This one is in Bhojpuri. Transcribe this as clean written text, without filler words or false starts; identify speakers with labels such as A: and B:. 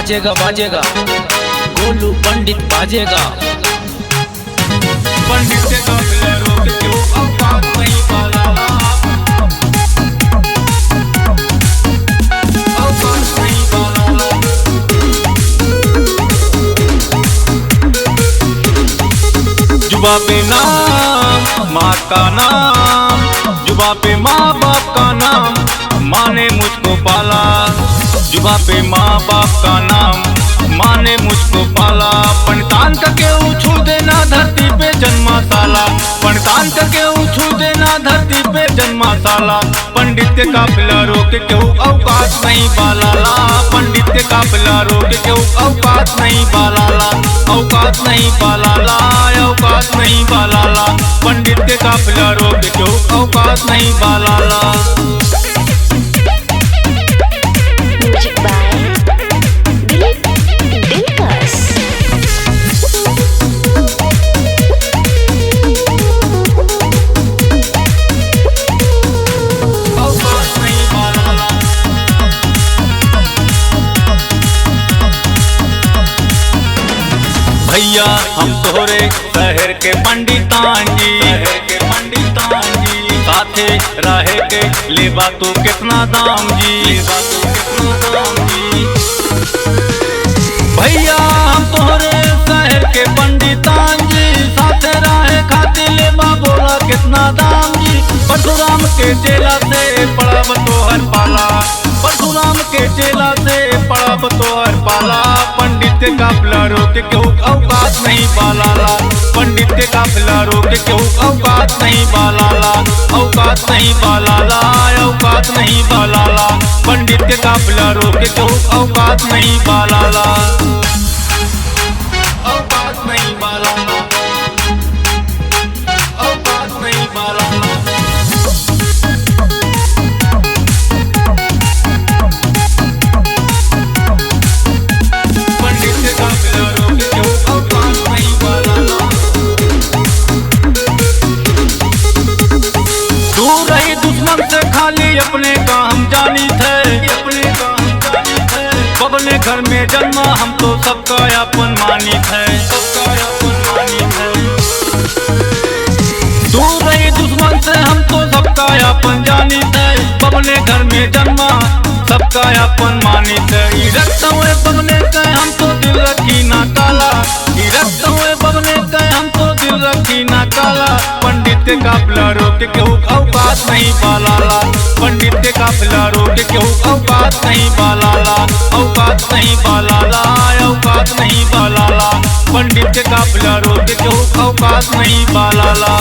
A: बाजेगा बाजेगा, गोलू पंडित बाजेगा।
B: पंडित के काफिला रोक क्यों औकात नहीं बालाला, औकात नहीं बालाला। जुबा पे नाम माँ का नाम, जुबा पे माँ बाप का नाम, माँ ने मुझको पाला। जुबा पे माँ बाप का नाम, माँ ने मुझको पाला। पंडितान करके उछू देना धरती पे जन्मा साला, पंडितान करके उछू देना धरती पे जन्मा साला। पंडित के काफिला रोक क्यों औकात नहीं बालाला, पंडित के काफिला रोक क्यों औकात नहीं बालाला, औकात नहीं बालाला, औकात नहीं बालाला। पंडित के काफिला रोक क्यों औकात नहीं बालाला। भैया हम तोहरे शहर के पंडितान जी, शहर के पंडितान जी, साथे रहे के लेबा तो कितना दाम जी, लेबा तो कितना दाम जी। भैया हम तोहरे शहर के पंडितान जी, साथे रहे खातिर लेबा बोला कितना दाम जी। परशुराम के चेला से पड़ब तोहर पाला, परशुराम के चेला से पड़ब तोहर पाला। पंडित के काफिला रोक क्यों औकात नहीं बालाला, पंडित के काफिला रोक क्यों औकात नहीं बालाला, औकात नहीं बालाला, औकात नहीं बालाला। पंडित के काफिला रोक क्यों औकात नहीं बालाला, औकात नहीं बालाला, औकात नहीं बालाला। दूर रही दुश्मन से खाली अपने का हम जानी थे, अपने का हम जानी थे। बबले घर में जन्मा हम तो सबका अपन मानी थे, सबका अपन मानी थे। दूर रही दुश्मन से हम तो सबका अपन जानी थे, बबले घर में जन्मा सबका अपन मानी थे। रक्त हुए बबले के हम तो दिल रखी ना काला, रक्त हुए बबले के हम तो दिल रखी ना काला। पंडित के काफिला रोक क्यों औकात नहीं बालाला, पंडित के काफिला रोक क्यों औकात नहीं बालाला, औकात नहीं बालाला, औकात नहीं बालाला। पंडित के काफिला रोक क्यों औकात नहीं बालाला।